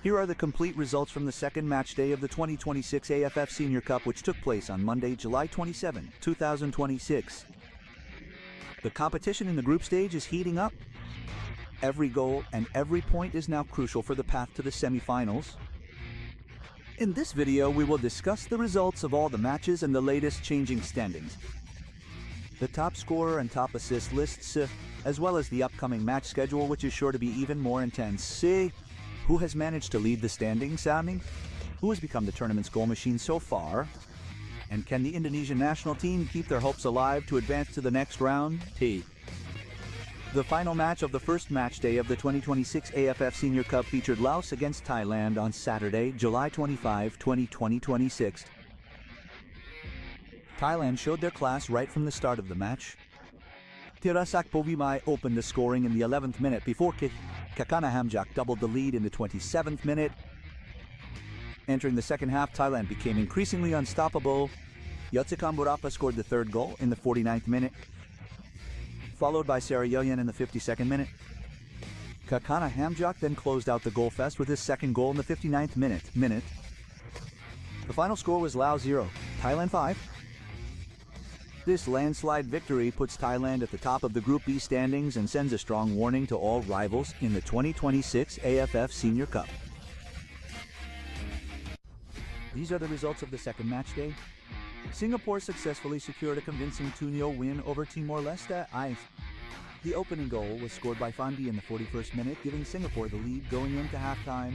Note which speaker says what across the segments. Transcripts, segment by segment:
Speaker 1: Here are the complete results from the second match day of the 2026 AFF Senior Cup, which took place on Monday, July 27, 2026. The competition in the group stage is heating up. Every goal and every point is now crucial for the path to the semifinals. In this video, we will discuss the results of all the matches and the latest changing standings, the top scorer and top assist lists, as well as the upcoming match schedule, which is sure to be even more intense. Who has managed to lead the standings, Sammy? Who has become the tournament's goal machine so far? And can the Indonesian national team keep their hopes alive to advance to the next round? The final match of the first match day of the 2026 AFF Senior Cup featured Laos against Thailand on Saturday, July 25, 2026. Thailand showed their class right from the start of the match. Tirasak Povimai opened the scoring in the 11th minute before Kakana Hamjak doubled the lead in the 27th minute. Entering the second half, Thailand became increasingly unstoppable. Yotsikam Burapa scored the third goal in the 49th minute, followed by Sarayoyan in the 52nd minute. Kakana Hamjak then closed out the goal fest with his second goal in the 59th minute. The final score was Laos 0, Thailand 5. This landslide victory puts Thailand at the top of the Group B standings and sends a strong warning to all rivals in the 2026 AFF Senior Cup. These are the results of the second match day. Singapore successfully secured a convincing 2-0 win over Timor-Leste. The opening goal was scored by Fandi in the 41st minute, giving Singapore the lead going into halftime.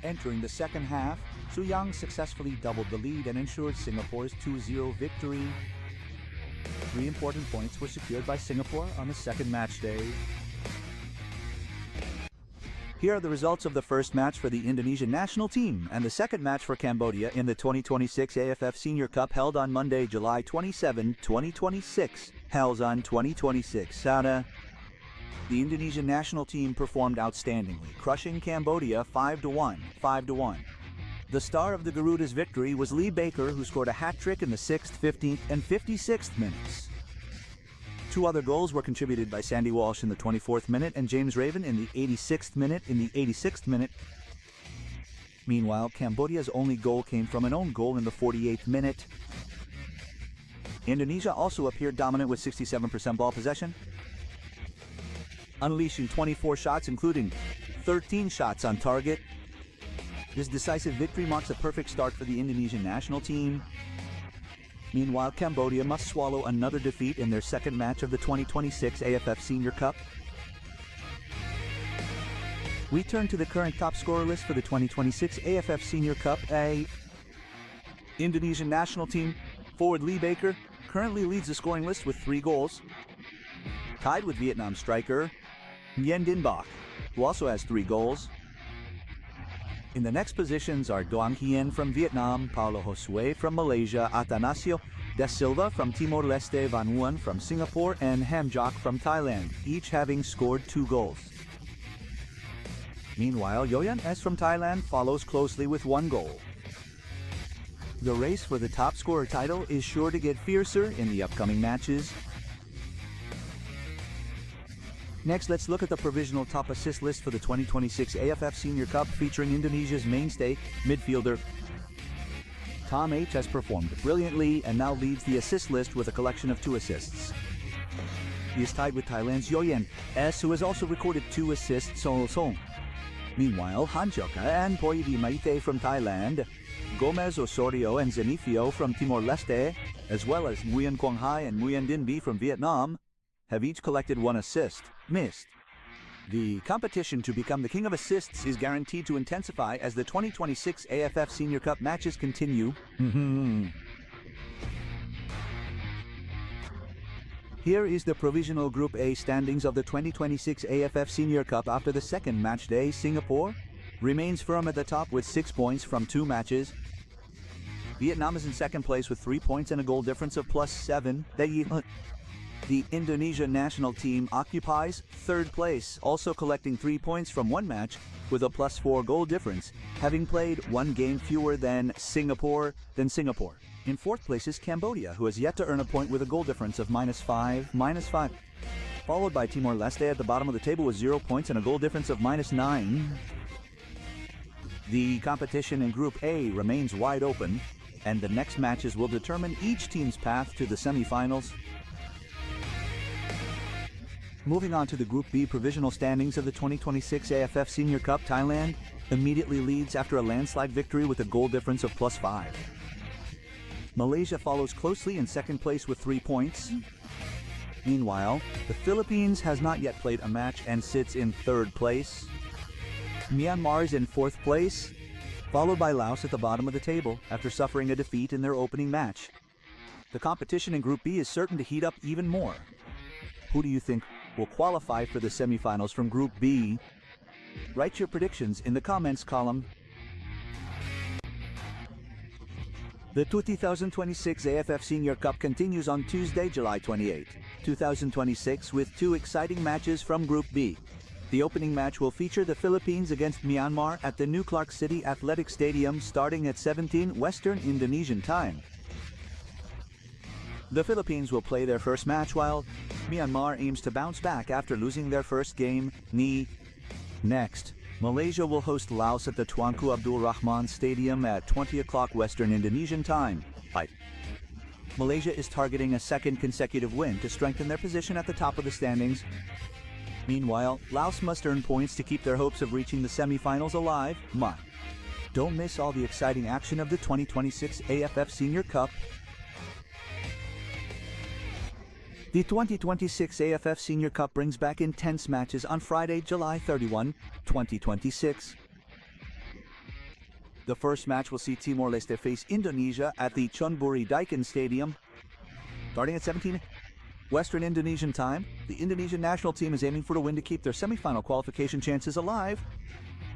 Speaker 1: Entering the second half, Su Yang successfully doubled the lead and ensured Singapore's 2-0 victory. 3 important points were secured by Singapore on the second match day. Here are the results of the first match for the Indonesian national team and the second match for Cambodia in the 2026 AFF Senior Cup held on Monday, July 27, 2026. The Indonesian national team performed outstandingly, crushing Cambodia 5-1. The star of the Garuda's victory was Lee Baker, who scored a hat-trick in the 6th, 15th, and 56th minutes. 2 other goals were contributed by Sandy Walsh in the 24th minute and James Raven in the 86th minute. Meanwhile, Cambodia's only goal came from an own goal in the 48th minute. Indonesia also appeared dominant with 67% ball possession, unleashing 24 shots, including 13 shots on target. This decisive victory marks a perfect start for the Indonesian national team. Meanwhile, Cambodia must swallow another defeat in their second match of the 2026 AFF Senior Cup. We turn to the current top scorer list for the 2026 AFF Senior Cup. Indonesian national team forward Lee Baker currently leads the scoring list with 3 goals, tied with Vietnam striker Nguyen Din Bach, who also has 3 goals. In the next positions are Doang Hien from Vietnam, Paulo Josue from Malaysia, Atanasio Da Silva from Timor-Leste, Van Nguyen from Singapore, and Hamjak from Thailand, each having scored 2 goals. Meanwhile, Yoyan S from Thailand follows closely with 1 goal. The race for the top scorer title is sure to get fiercer in the upcoming matches. Next, let's look at the provisional top assist list for the 2026 AFF Senior Cup, featuring Indonesia's mainstay midfielder Tom H has performed brilliantly and now leads the assist list with a collection of 2 assists. He is tied with Thailand's Yoyan S, who has also recorded 2 assists. Meanwhile, Han Choka and Poivi Maite from Thailand, Gomez Osorio and Zenifio from Timor-Leste, as well as Nguyen Quang Hai and Nguyen Din Bi from Vietnam, have each collected 1 assist. The competition to become the king of assists is guaranteed to intensify as the 2026 AFF Senior Cup matches continue. Here is the provisional Group A standings of the 2026 AFF Senior Cup after the second match day. Singapore remains firm at the top with 6 points from 2 matches. Vietnam is in second place with 3 points and a goal difference of +7. The Indonesian national team occupies third place, also collecting 3 points from 1 match with a +4 goal difference, having played 1 game fewer than Singapore. In fourth place is Cambodia, who has yet to earn a point with a goal difference of -5, followed by Timor-Leste at the bottom of the table with 0 points and a goal difference of -9. The competition in Group A remains wide open, and the next matches will determine each team's path to the semifinals. Moving on to the Group B provisional standings of the 2026 AFF Senior Cup, Thailand immediately leads after a landslide victory with a goal difference of +5. Malaysia follows closely in second place with 3 points. Meanwhile, the Philippines has not yet played a match and sits in third place. Myanmar is in fourth place, followed by Laos at the bottom of the table after suffering a defeat in their opening match. The competition in Group B is certain to heat up even more. Who do you think will qualify for the semifinals from Group B? Write your predictions in the comments column. The 2026 AFF Senior Cup continues on Tuesday, July 28, 2026 with 2 exciting matches from Group B. The opening match will feature the Philippines against Myanmar at the New Clark City Athletic Stadium starting at 17 Western Indonesian time. The Philippines will play their first match while Myanmar aims to bounce back after losing their first game. Next, Malaysia will host Laos at the Tuanku Abdul Rahman Stadium at 20 o'clock Western Indonesian time. Malaysia is targeting a second consecutive win to strengthen their position at the top of the standings. Meanwhile, Laos must earn points to keep their hopes of reaching the semifinals alive. Don't miss all the exciting action of the 2026 AFF Senior Cup. The 2026 AFF Senior Cup brings back intense matches on Friday, July 31, 2026. The first match will see Timor-Leste face Indonesia at the Chonburi Daikin Stadium. Starting at 17 Western Indonesian time, the Indonesian national team is aiming for a win to keep their semifinal qualification chances alive.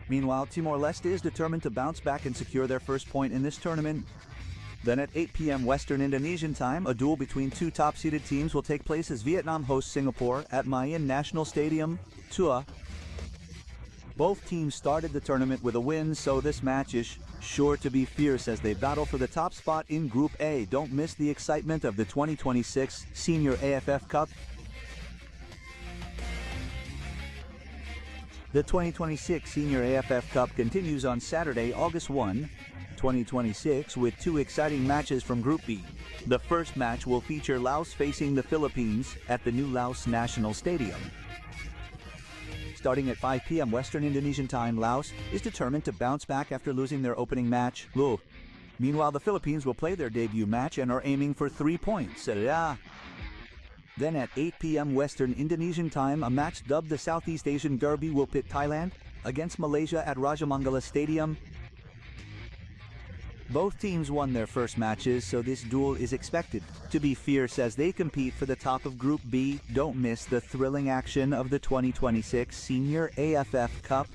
Speaker 1: Meanwhile, Timor-Leste is determined to bounce back and secure their first point in this tournament. Then at 8 p.m. Western Indonesian time, a duel between 2 top-seeded teams will take place as Vietnam hosts Singapore at Mayan National Stadium, Tua. Both teams started the tournament with a win, so this match is sure to be fierce as they battle for the top spot in Group A. Don't miss the excitement of the 2026 Senior AFF Cup. The 2026 Senior AFF Cup continues on Saturday, August 1, 2026 with 2 exciting matches from Group B. The first match will feature Laos facing the Philippines at the new Laos National Stadium. Starting at 5 p.m. Western Indonesian time, Laos is determined to bounce back after losing their opening match. Meanwhile, the Philippines will play their debut match and are aiming for 3 points. Then at 8 p.m. Western Indonesian time, a match dubbed the Southeast Asian Derby will pit Thailand against Malaysia at Rajamangala Stadium. Both teams won their first matches, so this duel is expected to be fierce as they compete for the top of Group B. Don't miss the thrilling action of the 2026 Senior AFF Cup.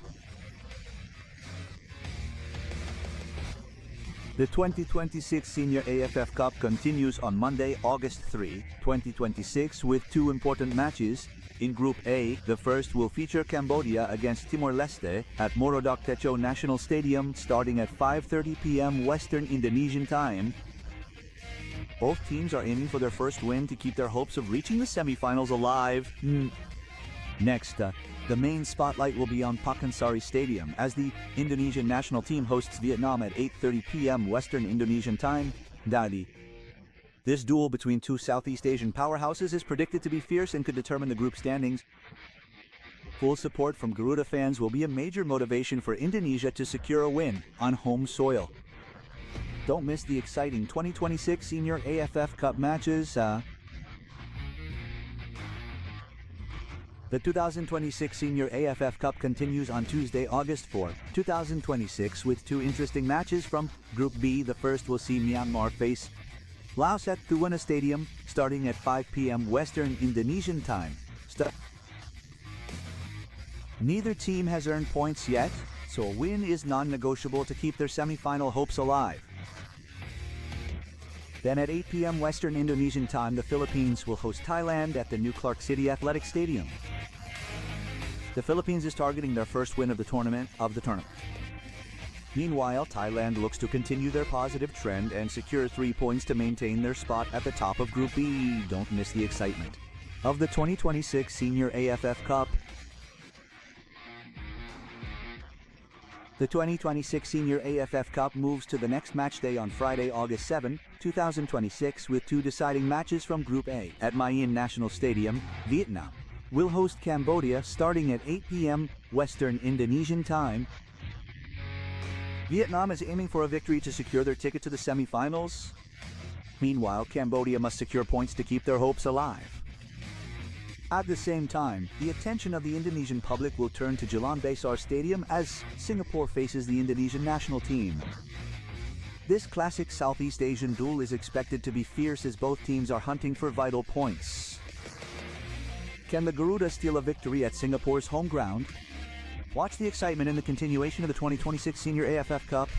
Speaker 1: The 2026 Senior AFF Cup continues on Monday, August 3, 2026 with 2 important matches. In Group A, the first will feature Cambodia against Timor-Leste at Morodok Techo National Stadium starting at 5:30 p.m. Western Indonesian time. Both teams are aiming for their first win to keep their hopes of reaching the semifinals alive. Next, the main spotlight will be on Pakansari Stadium as the Indonesian national team hosts Vietnam at 8:30 p.m. Western Indonesian time. This duel between 2 Southeast Asian powerhouses is predicted to be fierce and could determine the group standings. Full support from Garuda fans will be a major motivation for Indonesia to secure a win on home soil. Don't miss the exciting 2026 Senior AFF Cup matches. The 2026 Senior AFF Cup continues on Tuesday, August 4, 2026 with 2 interesting matches from Group B. The first will see Myanmar face Laos at Thuana Stadium starting at 5 p.m. Western Indonesian time. Neither team has earned points yet, so a win is non-negotiable to keep their semifinal hopes alive. Then at 8 p.m. Western Indonesian time, the Philippines will host Thailand at the New Clark City Athletic Stadium. The Philippines is targeting their first win of the tournament. Meanwhile, Thailand looks to continue their positive trend and secure 3 points to maintain their spot at the top of Group B. Don't miss the excitement of the 2026 Senior AFF Cup. The 2026 Senior AFF Cup moves to the next match day on Friday, August 7, 2026, with two deciding matches from Group A. At Mayin National Stadium, Vietnam will host Cambodia starting at 8 p.m. Western Indonesian time. Vietnam is aiming for a victory to secure their ticket to the semifinals. Meanwhile, Cambodia must secure points to keep their hopes alive. At the same time, the attention of the Indonesian public will turn to Jalan Besar Stadium as Singapore faces the Indonesian national team. This classic Southeast Asian duel is expected to be fierce as both teams are hunting for vital points. Can the Garuda steal a victory at Singapore's home ground? Watch the excitement in the continuation of the 2026 Senior AFF Cup.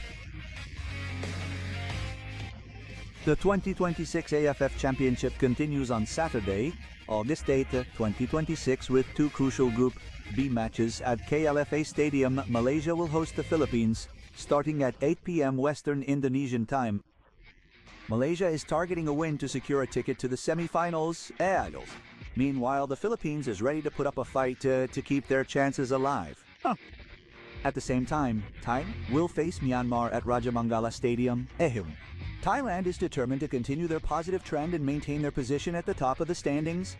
Speaker 1: The 2026 AFF Championship continues on Saturday, August 8, 2026, with two crucial Group B matches at KLFA Stadium. Malaysia will host the Philippines, starting at 8 p.m. Western Indonesian time. Malaysia is targeting a win to secure a ticket to the semifinals. Meanwhile, the Philippines is ready to put up a fight to keep their chances alive. At the same time, Thailand will face Myanmar at Rajamangala Stadium. Thailand is determined to continue their positive trend and maintain their position at the top of the standings.